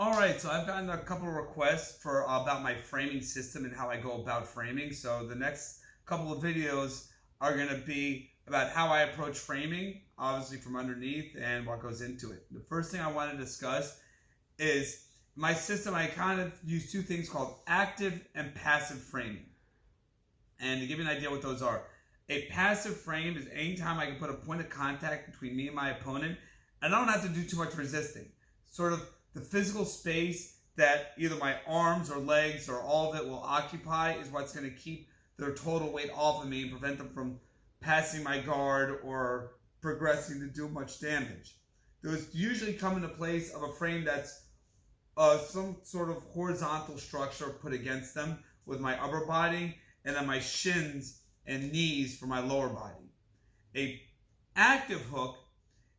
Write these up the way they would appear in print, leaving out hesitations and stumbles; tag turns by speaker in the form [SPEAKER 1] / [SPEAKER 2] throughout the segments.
[SPEAKER 1] All right, so I've gotten a couple of requests for about my framing system and how I go about framing. So the next couple of videos are going to be about how I approach framing, obviously from underneath, and what goes into it. The first thing I want to discuss is my system. I kind of use two things called active and passive framing. And to give you an idea what those are, a passive frame is anytime I can put a point of contact between me and my opponent, and I don't have to do too much resisting. Sort of the physical space that either my arms or legs or all of it will occupy is what's going to keep their total weight off of me and prevent them from passing my guard or progressing to do much damage. Those usually come into place of a frame that's some sort of horizontal structure put against them with my upper body and then my shins and knees for my lower body. A active hook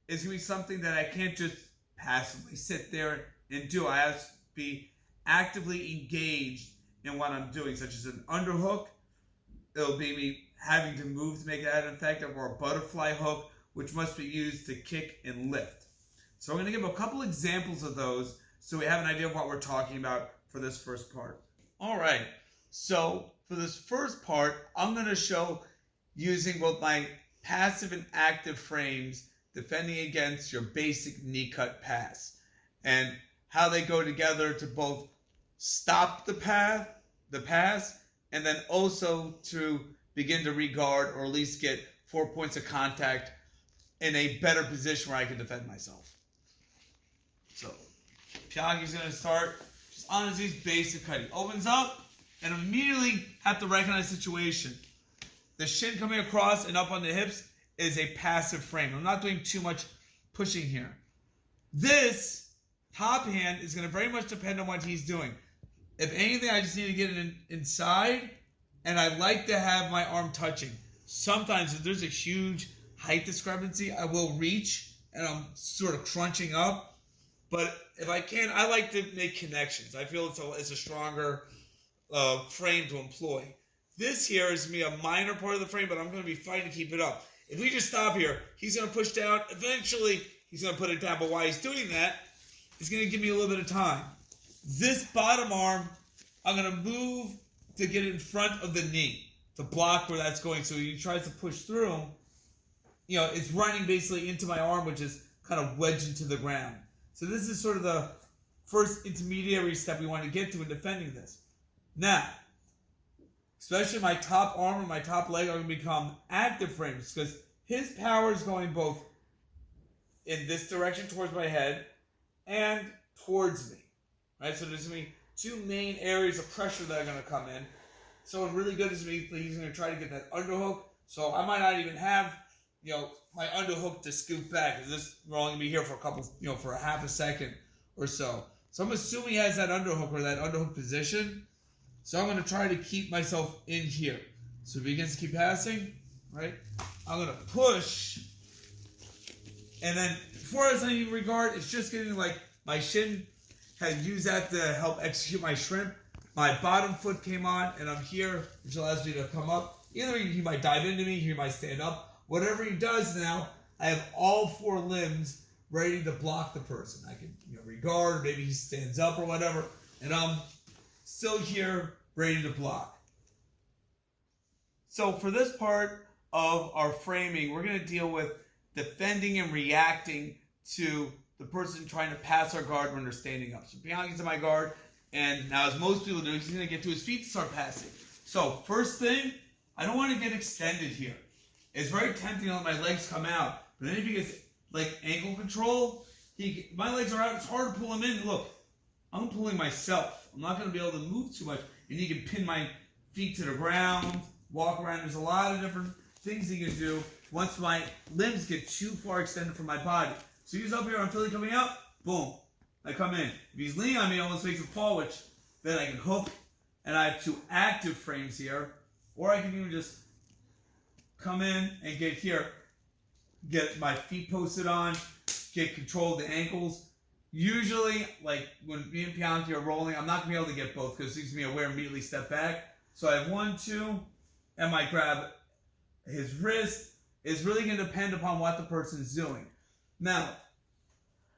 [SPEAKER 1] is going to be something that I can't just passively sit there and do. I have to be actively engaged in what I'm doing, such as an underhook. It'll be me having to move to make that effective, or a butterfly hook, which must be used to kick and lift. So I'm going to give a couple examples of those so we have an idea of what we're talking about for this first part. All right, so for this first part, I'm going to show using both my passive and active frames defending against your basic knee cut pass, and how they go together to both stop the pass, and then also to begin to regard or at least get 4 points of contact in a better position where I can defend myself. So Pyongy's going to start just on his basic cut. He opens up and immediately have to recognize the situation. The shin coming across and up on the hips is a passive frame. I'm not doing too much pushing here. This top hand is going to very much depend on what he's doing. If anything, I just need to get it inside, and I like to have my arm touching. Sometimes if there's a huge height discrepancy, I will reach and I'm sort of crunching up. But if I can, I like to make connections. I feel it's a stronger frame to employ. This here is going to be a minor part of the frame, but I'm going to be fighting to keep it up. If we just stop here, he's going to push down. Eventually, he's going to put it down. But while he's doing that, he's going to give me a little bit of time. This bottom arm, I'm going to move to get in front of the knee to block where that's going. So he tries to push through. It's running basically into my arm, which is kind of wedged into the ground. So this is sort of the first intermediary step we want to get to in defending this. Now, especially my top arm and my top leg are going to become active frames because his power is going both in this direction towards my head and towards me. Right? So there's going to be two main areas of pressure that are going to come in. So what really good is he's going to try to get that underhook. So I might not even have, my underhook to scoop back because we're only going to be here for for a half a second or so. So I'm assuming he has that underhook or that underhook position. So I'm going to try to keep myself in here. So if he begins to keep passing, right, I'm going to push. And then before I was any regard, it's just getting like my shin has used that to help execute my shrimp. My bottom foot came on and I'm here, which allows me to come up. Either he might dive into me, he might stand up. Whatever he does now, I have all four limbs ready to block the person. I can regard, maybe he stands up or whatever, and I'm still here, ready to block. So for this part of our framing, we're going to deal with defending and reacting to the person trying to pass our guard when they're standing up. So Pyongy's in my guard, and now as most people do, he's going to get to his feet to start passing. So first thing, I don't want to get extended here. It's very tempting to let my legs come out, but then if he gets like ankle control, my legs are out, it's hard to pull him in. Look, I'm pulling myself. I'm not going to be able to move too much. And he can pin my feet to the ground, walk around. There's a lot of different things he can do once my limbs get too far extended from my body. So he's up here until he's coming out, boom, I come in. If he's leaning on me, it almost makes a fall, which then I can hook. And I have two active frames here. Or I can even just come in and get here, get my feet posted on, get control of the ankles. Usually, like when me and Pyongy are rolling, I'm not going to be able to get both because he's going to be aware immediately step back. So I have 1, 2, and my grab his wrist is really going to depend upon what the person's doing. Now,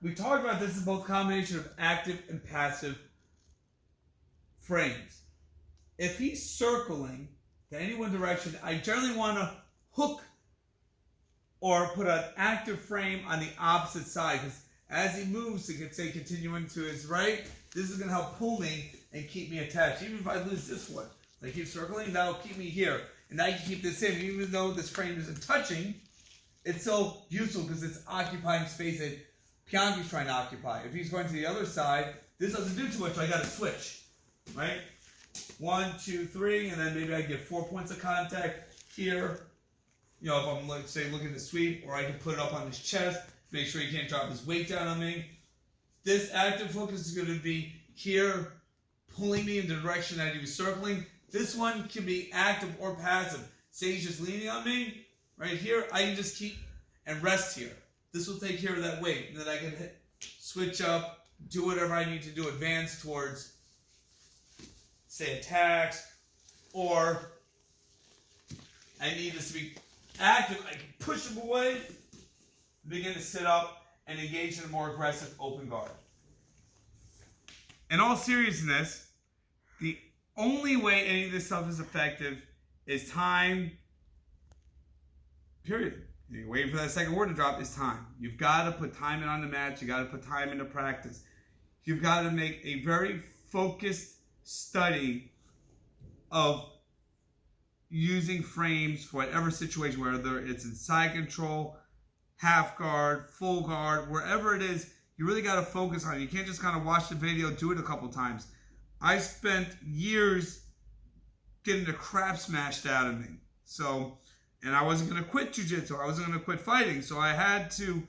[SPEAKER 1] we talked about this is both combination of active and passive frames. If he's circling to any one direction, I generally want to hook or put an active frame on the opposite side, because as he moves, he could say continuing to his right, this is going to help pull me and keep me attached. Even if I lose this one, I keep circling, that'll keep me here. And I can keep this in, even though this frame isn't touching, it's so useful because it's occupying space that Pyongy's trying to occupy. If he's going to the other side, this doesn't do too much, so I got to switch, right? 1, 2, 3, and then maybe I get 4 points of contact here. You know, if I'm, let's say, looking to sweep, or I can put it up on his chest, make sure he can't drop his weight down on me. This active focus is going to be here, pulling me in the direction that he was circling. This one can be active or passive. Say he's just leaning on me, right here, I can just keep and rest here. This will take care of that weight, and then I can switch up, do whatever I need to do, advance towards, say, attacks, or I need this to be active. I can push him away, begin to sit up, and engage in a more aggressive open guard. In all seriousness, the only way any of this stuff is effective is time, period. You're waiting for that second word to drop, is time. You've got to put time in on the match. You've got to put time into practice. You've got to make a very focused study of using frames for whatever situation, whether it's in side control, half guard, full guard, wherever it is, you really got to focus on it. You can't just kind of watch the video, do it a couple times. I spent years getting the crap smashed out of me. So, and I wasn't going to quit jiu-jitsu. I wasn't going to quit fighting. So I had to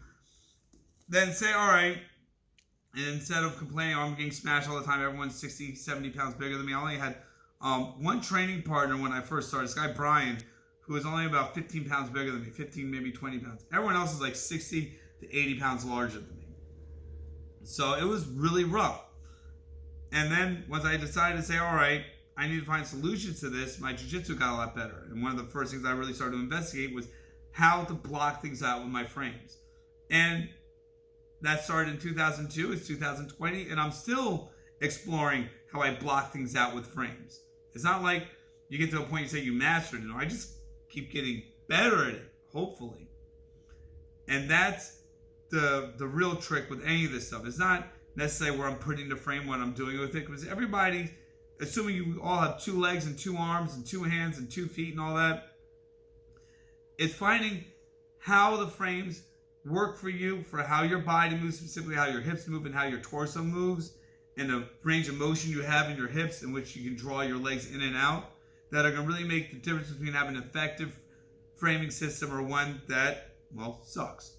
[SPEAKER 1] then say, all right, and instead of complaining, oh, I'm getting smashed all the time, everyone's 60, 70 pounds bigger than me. I only had one training partner when I first started, this guy Brian, who was only about 15 pounds bigger than me, 15, maybe 20 pounds. Everyone else is like 60 to 80 pounds larger than me. So it was really rough. And then once I decided to say, all right, I need to find solutions to this, my jiu-jitsu got a lot better. And one of the first things I really started to investigate was how to block things out with my frames. And that started in 2002, it's 2020, and I'm still exploring how I block things out with frames. It's not like you get to a point you say you mastered it. No, I just keep getting better at it, hopefully. And that's the real trick with any of this stuff. It's not necessarily where I'm putting the frame, what I'm doing with it, because everybody, assuming you all have 2 legs and 2 arms and 2 hands and 2 feet and all that, it's finding how the frames work for you, for how your body moves, specifically how your hips move and how your torso moves, and the range of motion you have in your hips in which you can draw your legs in and out, that are going to really make the difference between having an effective framing system or one that, well, sucks.